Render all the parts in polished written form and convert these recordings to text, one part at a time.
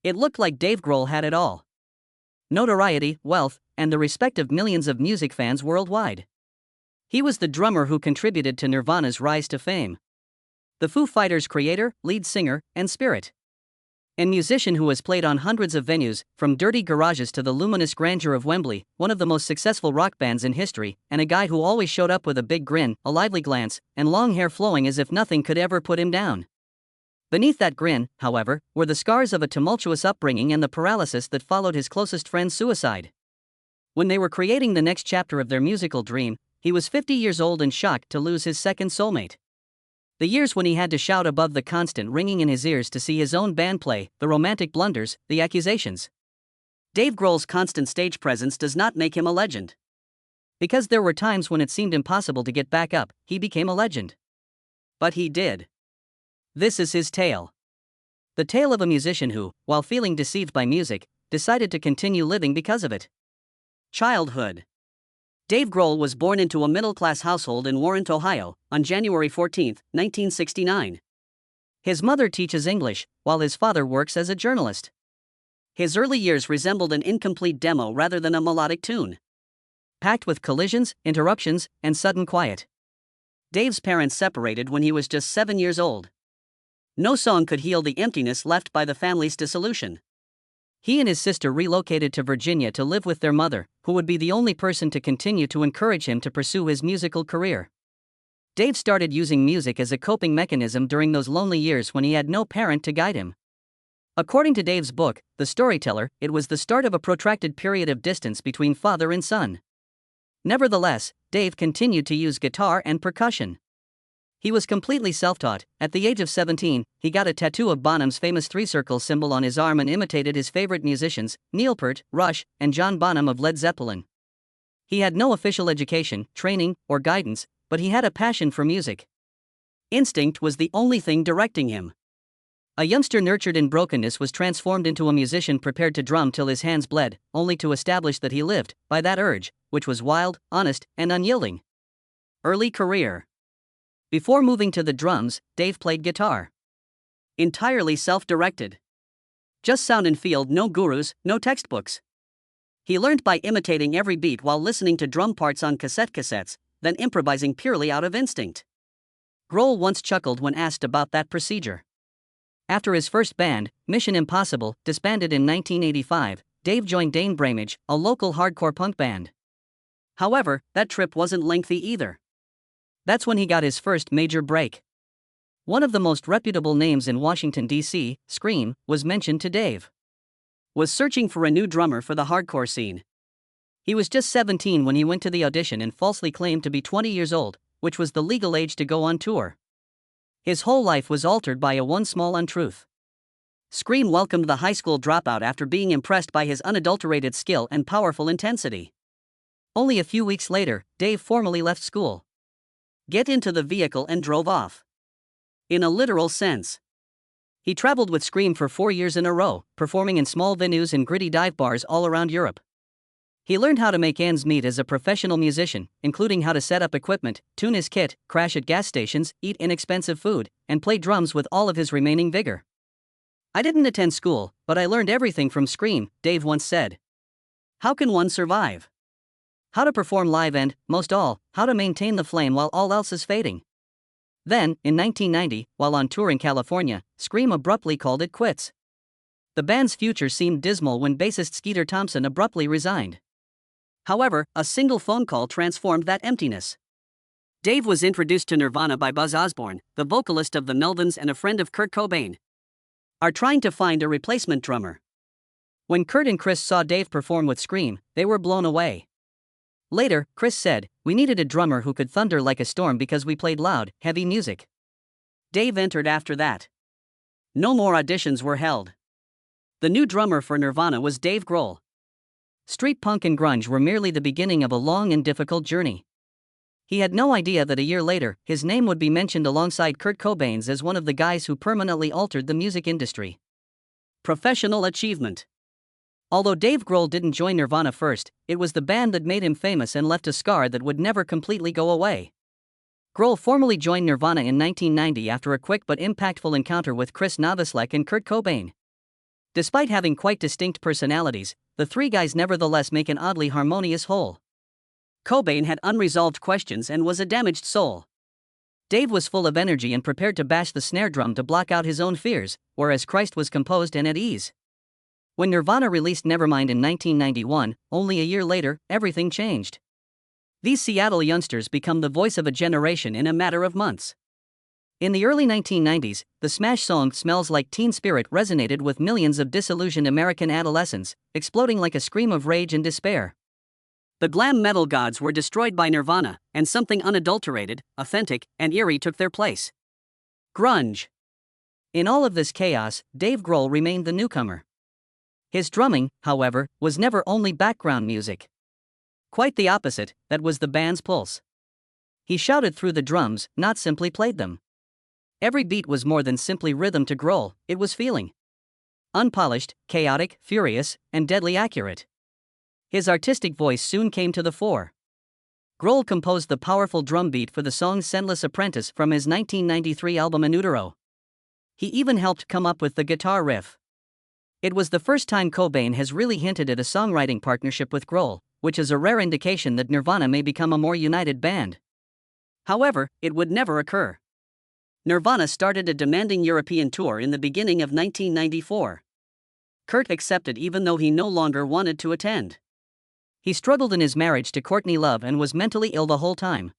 It looked like Dave Grohl had it all: notoriety, wealth, and the respect of millions of music fans worldwide. He was the drummer who contributed to Nirvana's rise to fame, the Foo Fighters' creator, lead singer, and spirit, and musician who has played on hundreds of venues, from dirty garages to the luminous grandeur of Wembley, one of the most successful rock bands in history, and a guy who always showed up with a big grin, a lively glance, and long hair flowing as if nothing could ever put him down. Beneath that grin, however, were the scars of a tumultuous upbringing and the paralysis that followed his closest friend's suicide. When they were creating the next chapter of their musical dream, he was 50 years old and shocked to lose his second soulmate. The years when he had to shout above the constant ringing in his ears to see his own band play, the romantic blunders, the accusations. Dave Grohl's constant stage presence does not make him a legend. Because there were times when it seemed impossible to get back up, he became a legend. But he did. This is his tale. The tale of a musician who, while feeling deceived by music, decided to continue living because of it. Childhood. Dave Grohl was born into a middle-class household in Warrant, Ohio, on January 14, 1969. His mother teaches English, while his father works as a journalist. His early years resembled an incomplete demo rather than a melodic tune, packed with collisions, interruptions, and sudden quiet. Dave's parents separated when he was just 7 years old. No song could heal the emptiness left by the family's dissolution. He and his sister relocated to Virginia to live with their mother, who would be the only person to continue to encourage him to pursue his musical career. Dave started using music as a coping mechanism during those lonely years when he had no parent to guide him. According to Dave's book, The Storyteller, it was the start of a protracted period of distance between father and son. Nevertheless, Dave continued to use guitar and percussion. He was completely self-taught. At the age of 17, he got a tattoo of Bonham's famous three-circle symbol on his arm and imitated his favorite musicians, Neil Peart, Rush, and John Bonham of Led Zeppelin. He had no official education, training, or guidance, but he had a passion for music. Instinct was the only thing directing him. A youngster nurtured in brokenness was transformed into a musician prepared to drum till his hands bled, only to establish that he lived by that urge, which was wild, honest, and unyielding. Early career. Before moving to the drums, Dave played guitar. Entirely self-directed. Just sound and feel, no gurus, no textbooks. He learned by imitating every beat while listening to drum parts on cassettes, then improvising purely out of instinct. Grohl once chuckled when asked about that procedure. After his first band, Mission Impossible, disbanded in 1985, Dave joined Dane Bramage, a local hardcore punk band. However, that trip wasn't lengthy either. That's when he got his first major break. One of the most reputable names in Washington, D.C., Scream, was mentioned to Dave. Was searching for a new drummer for the hardcore scene. He was just 17 when he went to the audition and falsely claimed to be 20 years old, which was the legal age to go on tour. His whole life was altered by one small untruth. Scream welcomed the high school dropout after being impressed by his unadulterated skill and powerful intensity. Only a few weeks later, Dave formally left school. Get into the vehicle and drove off. In a literal sense. He traveled with Scream for 4 years in a row, performing in small venues and gritty dive bars all around Europe. He learned how to make ends meet as a professional musician, including how to set up equipment, tune his kit, crash at gas stations, eat inexpensive food, and play drums with all of his remaining vigor. I didn't attend school, but I learned everything from Scream, Dave once said. How can one survive? How to perform live and, most all, how to maintain the flame while all else is fading. Then, in 1990, while on tour in California, Scream abruptly called it quits. The band's future seemed dismal when bassist Skeeter Thompson abruptly resigned. However, a single phone call transformed that emptiness. Dave was introduced to Nirvana by Buzz Osborne, the vocalist of the Melvins and a friend of Kurt Cobain. Are trying to find a replacement drummer. When Kurt and Chris saw Dave perform with Scream, they were blown away. Later, Chris said, "We needed a drummer who could thunder like a storm because we played loud, heavy music." Dave entered after that. No more auditions were held. The new drummer for Nirvana was Dave Grohl. Street punk and grunge were merely the beginning of a long and difficult journey. He had no idea that a year later, his name would be mentioned alongside Kurt Cobain's as one of the guys who permanently altered the music industry. Professional achievement. Although Dave Grohl didn't join Nirvana first, it was the band that made him famous and left a scar that would never completely go away. Grohl formally joined Nirvana in 1990 after a quick but impactful encounter with Chris Novoselic and Kurt Cobain. Despite having quite distinct personalities, the three guys nevertheless make an oddly harmonious whole. Cobain had unresolved questions and was a damaged soul. Dave was full of energy and prepared to bash the snare drum to block out his own fears, whereas Christ was composed and at ease. When Nirvana released Nevermind in 1991, only a year later, everything changed. These Seattle youngsters become the voice of a generation in a matter of months. In the early 1990s, the smash song Smells Like Teen Spirit resonated with millions of disillusioned American adolescents, exploding like a scream of rage and despair. The glam metal gods were destroyed by Nirvana, and something unadulterated, authentic, and eerie took their place. Grunge. In all of this chaos, Dave Grohl remained the newcomer. His drumming, however, was never only background music. Quite the opposite, that was the band's pulse. He shouted through the drums, not simply played them. Every beat was more than simply rhythm to Grohl, it was feeling. Unpolished, chaotic, furious, and deadly accurate. His artistic voice soon came to the fore. Grohl composed the powerful drum beat for the song Scentless Apprentice from his 1993 album In Utero. He even helped come up with the guitar riff. It was the first time Cobain has really hinted at a songwriting partnership with Grohl, which is a rare indication that Nirvana may become a more united band. However, it would never occur. Nirvana started a demanding European tour in the beginning of 1994. Kurt accepted even though he no longer wanted to attend. He struggled in his marriage to Courtney Love and was mentally ill the whole time.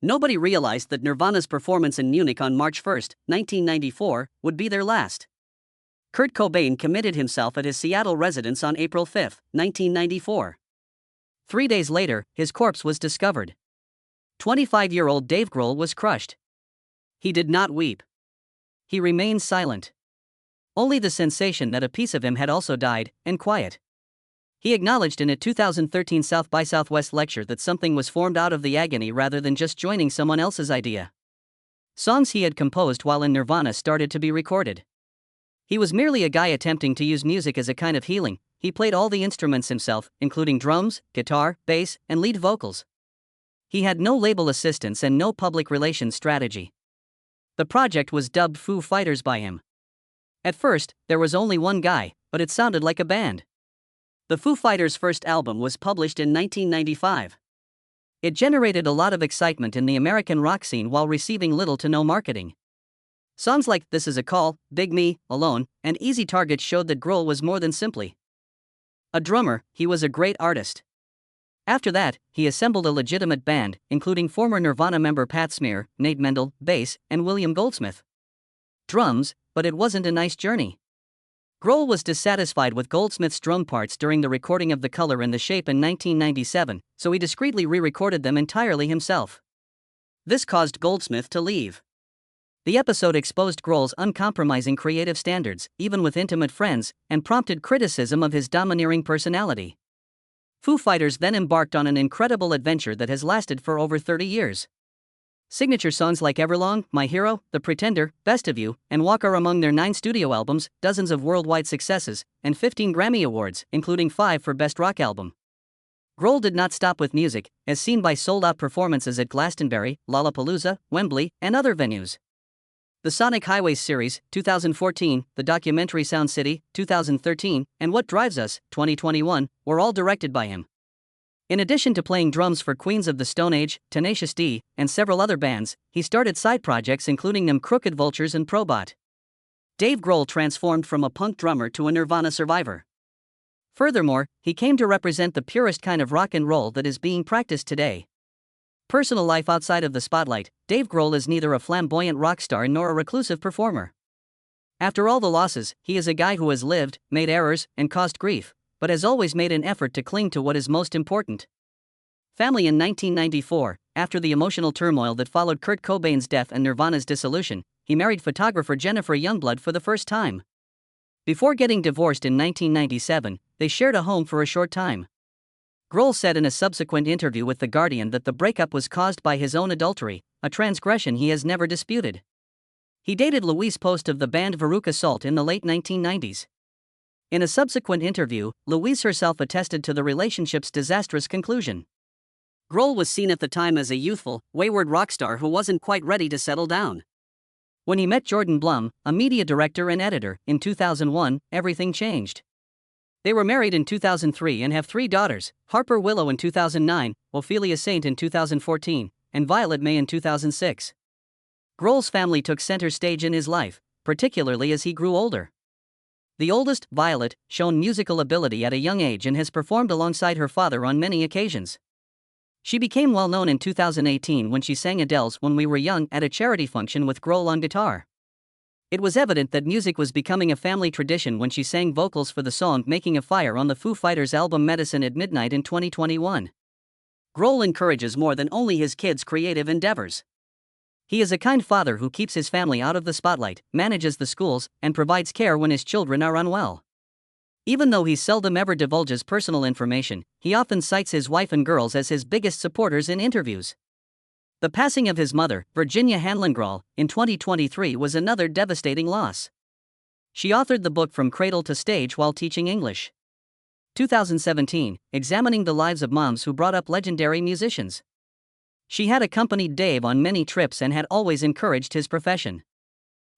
Nobody realized that Nirvana's performance in Munich on March 1, 1994, would be their last. Kurt Cobain committed himself at his Seattle residence on April 5, 1994. 3 days later, his corpse was discovered. 25-year-old Dave Grohl was crushed. He did not weep. He remained silent. Only the sensation that a piece of him had also died, and quiet. He acknowledged in a 2013 South by Southwest lecture that something was formed out of the agony rather than just joining someone else's idea. Songs he had composed while in Nirvana started to be recorded. He was merely a guy attempting to use music as a kind of healing. He played all the instruments himself, including drums, guitar, bass, and lead vocals. He had no label assistance and no public relations strategy. The project was dubbed Foo Fighters by him. At first, there was only one guy, but it sounded like a band. The Foo Fighters' first album was published in 1995. It generated a lot of excitement in the American rock scene while receiving little to no marketing. Songs like This Is a Call, Big Me, Alone, and Easy Target showed that Grohl was more than simply a drummer, he was a great artist. After that, he assembled a legitimate band, including former Nirvana member Pat Smear, Nate Mendel, bass, and William Goldsmith. Drums, but it wasn't a nice journey. Grohl was dissatisfied with Goldsmith's drum parts during the recording of The Color and the Shape in 1997, so he discreetly re-recorded them entirely himself. This caused Goldsmith to leave. The episode exposed Grohl's uncompromising creative standards, even with intimate friends, and prompted criticism of his domineering personality. Foo Fighters then embarked on an incredible adventure that has lasted for over 30 years. Signature songs like Everlong, My Hero, The Pretender, Best of You, and Walk are among their 9 studio albums, dozens of worldwide successes, and 15 Grammy Awards, including 5 for Best Rock Album. Grohl did not stop with music, as seen by sold-out performances at Glastonbury, Lollapalooza, Wembley, and other venues. The Sonic Highways series, 2014, the documentary Sound City, 2013, and What Drives Us, 2021, were all directed by him. In addition to playing drums for Queens of the Stone Age, Tenacious D, and several other bands, he started side projects including them Crooked Vultures and Probot. Dave Grohl transformed from a punk drummer to a Nirvana survivor. Furthermore, he came to represent the purest kind of rock and roll that is being practiced today. Personal life outside of the spotlight, Dave Grohl is neither a flamboyant rock star nor a reclusive performer. After all the losses, he is a guy who has lived, made errors, and caused grief, but has always made an effort to cling to what is most important. Family. In 1994, after the emotional turmoil that followed Kurt Cobain's death and Nirvana's dissolution, he married photographer Jennifer Youngblood for the first time. Before getting divorced in 1997, they shared a home for a short time. Grohl said in a subsequent interview with The Guardian that the breakup was caused by his own adultery, a transgression he has never disputed. He dated Louise Post of the band Veruca Salt in the late 1990s. In a subsequent interview, Louise herself attested to the relationship's disastrous conclusion. Grohl was seen at the time as a youthful, wayward rock star who wasn't quite ready to settle down. When he met Jordan Blum, a media director and editor, in 2001, everything changed. They were married in 2003 and have 3 daughters, Harper Willow in 2009, Ophelia Saint in 2014, and Violet May in 2006. Grohl's family took center stage in his life, particularly as he grew older. The oldest, Violet, shown musical ability at a young age and has performed alongside her father on many occasions. She became well known in 2018 when she sang Adele's When We Were Young at a charity function with Grohl on guitar. It was evident that music was becoming a family tradition when she sang vocals for the song Making a Fire on the Foo Fighters album Medicine at Midnight in 2021. Grohl encourages more than only his kids' creative endeavors. He is a kind father who keeps his family out of the spotlight, manages the schools, and provides care when his children are unwell. Even though he seldom ever divulges personal information, he often cites his wife and girls as his biggest supporters in interviews. The passing of his mother, Virginia Hanlon Grohl, in 2023 was another devastating loss. She authored the book From Cradle to Stage while teaching English. 2017, examining the lives of moms who brought up legendary musicians. She had accompanied Dave on many trips and had always encouraged his profession.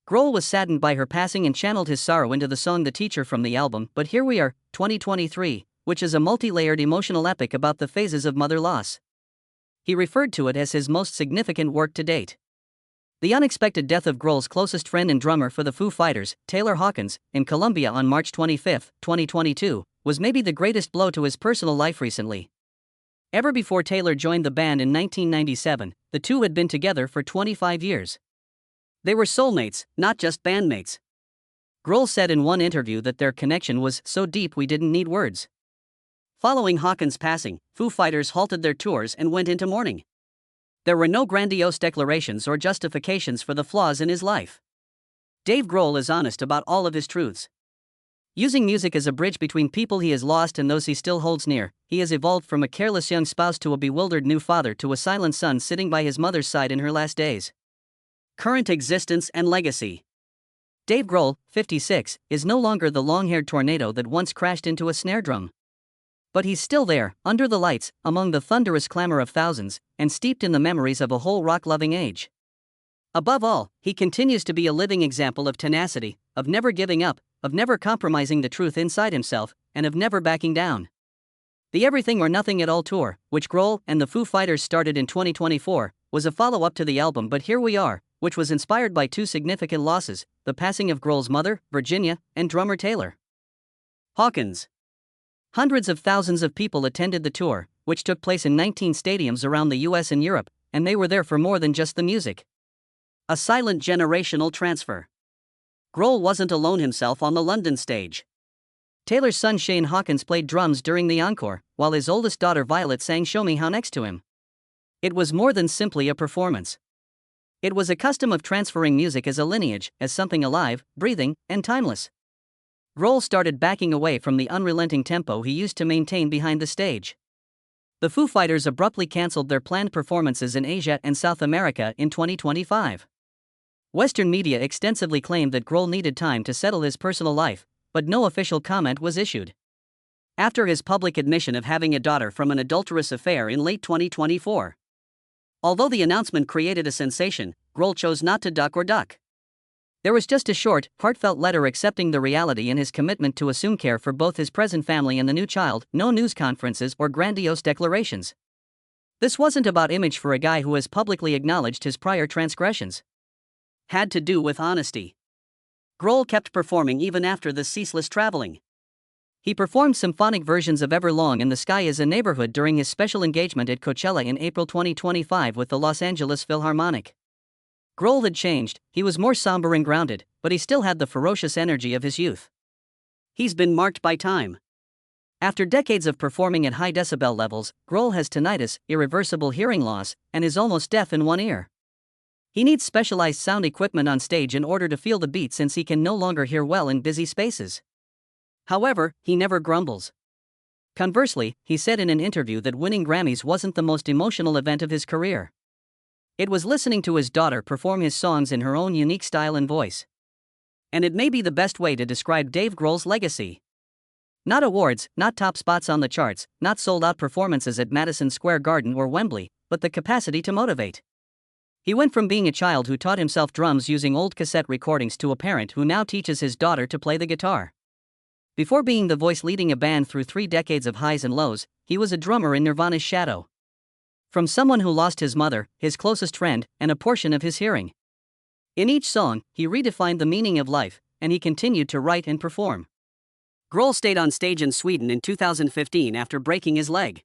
Grohl was saddened by her passing and channeled his sorrow into the song The Teacher from the album But Here We Are, 2023, which is a multi-layered emotional epic about the phases of mother loss. He referred to it as his most significant work to date. The unexpected death of Grohl's closest friend and drummer for the Foo Fighters, Taylor Hawkins, in Columbia on March 25, 2022, was maybe the greatest blow to his personal life recently. Ever before Taylor joined the band in 1997, the two had been together for 25 years. They were soulmates, not just bandmates. Grohl said in one interview that their connection was so deep we didn't need words. Following Hawkins' passing, Foo Fighters halted their tours and went into mourning. There were no grandiose declarations or justifications for the flaws in his life. Dave Grohl is honest about all of his truths. Using music as a bridge between people he has lost and those he still holds near, he has evolved from a careless young spouse to a bewildered new father to a silent son sitting by his mother's side in her last days. Current existence and legacy. Dave Grohl, 56, is no longer the long-haired tornado that once crashed into a snare drum. But he's still there, under the lights, among the thunderous clamor of thousands, and steeped in the memories of a whole rock-loving age. Above all, he continues to be a living example of tenacity, of never giving up, of never compromising the truth inside himself, and of never backing down. The Everything or Nothing at All tour, which Grohl and the Foo Fighters started in 2024, was a follow-up to the album But Here We Are, which was inspired by 2 significant losses, the passing of Grohl's mother, Virginia, and drummer Taylor Hawkins. Hundreds of thousands of people attended the tour, which took place in 19 stadiums around the US and Europe, and they were there for more than just the music. A silent generational transfer. Grohl wasn't alone himself on the London stage. Taylor's son Shane Hawkins played drums during the encore, while his oldest daughter Violet sang Show Me How next to him. It was more than simply a performance. It was a custom of transferring music as a lineage, as something alive, breathing, and timeless. Grohl started backing away from the unrelenting tempo he used to maintain behind the stage. The Foo Fighters abruptly canceled their planned performances in Asia and South America in 2025. Western media extensively claimed that Grohl needed time to settle his personal life, but no official comment was issued. After his public admission of having a daughter from an adulterous affair in late 2024. Although the announcement created a sensation, Grohl chose not to duck or duck. There was just a short, heartfelt letter accepting the reality and his commitment to assume care for both his present family and the new child, no news conferences or grandiose declarations. This wasn't about image for a guy who has publicly acknowledged his prior transgressions. Had to do with honesty. Grohl kept performing even after the ceaseless traveling. He performed symphonic versions of Everlong and The Sky is a Neighborhood during his special engagement at Coachella in April 2025 with the Los Angeles Philharmonic. Grohl had changed, he was more somber and grounded, but he still had the ferocious energy of his youth. He's been marked by time. After decades of performing at high decibel levels, Grohl has tinnitus, irreversible hearing loss, and is almost deaf in one ear. He needs specialized sound equipment on stage in order to feel the beat since he can no longer hear well in busy spaces. However, he never grumbles. Conversely, he said in an interview that winning Grammys wasn't the most emotional event of his career. It was listening to his daughter perform his songs in her own unique style and voice. And it may be the best way to describe Dave Grohl's legacy. Not awards, not top spots on the charts, not sold-out performances at Madison Square Garden or Wembley, but the capacity to motivate. He went from being a child who taught himself drums using old cassette recordings to a parent who now teaches his daughter to play the guitar. Before being the voice leading a band through 3 decades of highs and lows, he was a drummer in Nirvana's shadow. From someone who lost his mother, his closest friend, and a portion of his hearing. In each song, he redefined the meaning of life, and he continued to write and perform. Grohl stayed on stage in Sweden in 2015 after breaking his leg.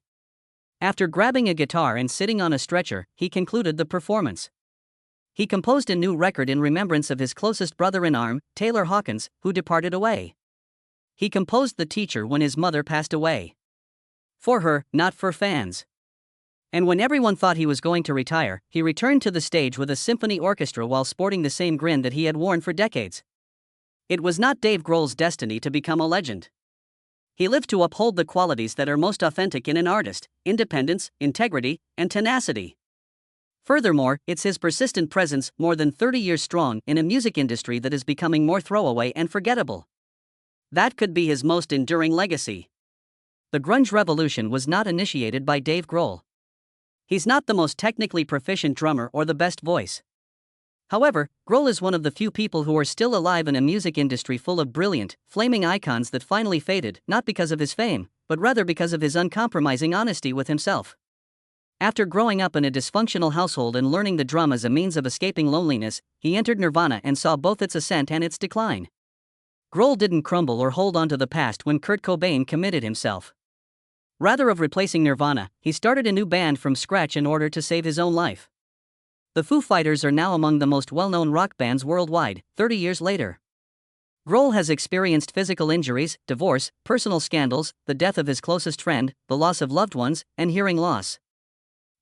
After grabbing a guitar and sitting on a stretcher, he concluded the performance. He composed a new record in remembrance of his closest brother-in-arm, Taylor Hawkins, who departed away. He composed The Teacher when his mother passed away. For her, not for fans. And when everyone thought he was going to retire, he returned to the stage with a symphony orchestra while sporting the same grin that he had worn for decades. It was not Dave Grohl's destiny to become a legend. He lived to uphold the qualities that are most authentic in an artist: independence, integrity, and tenacity. Furthermore, it's his persistent presence, more than 30 years strong, in a music industry that is becoming more throwaway and forgettable. That could be his most enduring legacy. The grunge revolution was not initiated by Dave Grohl. He's not the most technically proficient drummer or the best voice. However, Grohl is one of the few people who are still alive in a music industry full of brilliant, flaming icons that finally faded, not because of his fame, but rather because of his uncompromising honesty with himself. After growing up in a dysfunctional household and learning the drum as a means of escaping loneliness, he entered Nirvana and saw both its ascent and its decline. Grohl didn't crumble or hold on to the past when Kurt Cobain committed himself. Rather of replacing Nirvana, he started a new band from scratch in order to save his own life. The Foo Fighters are now among the most well-known rock bands worldwide, 30 years later. Grohl has experienced physical injuries, divorce, personal scandals, the death of his closest friend, the loss of loved ones, and hearing loss.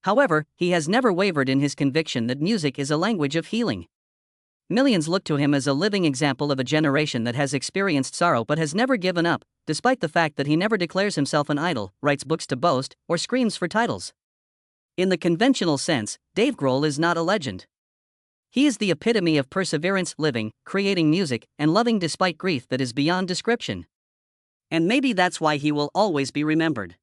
However, he has never wavered in his conviction that music is a language of healing. Millions look to him as a living example of a generation that has experienced sorrow but has never given up, despite the fact that he never declares himself an idol, writes books to boast, or screams for titles. In the conventional sense, Dave Grohl is not a legend. He is the epitome of perseverance, living, creating music, and loving despite grief that is beyond description. And maybe that's why he will always be remembered.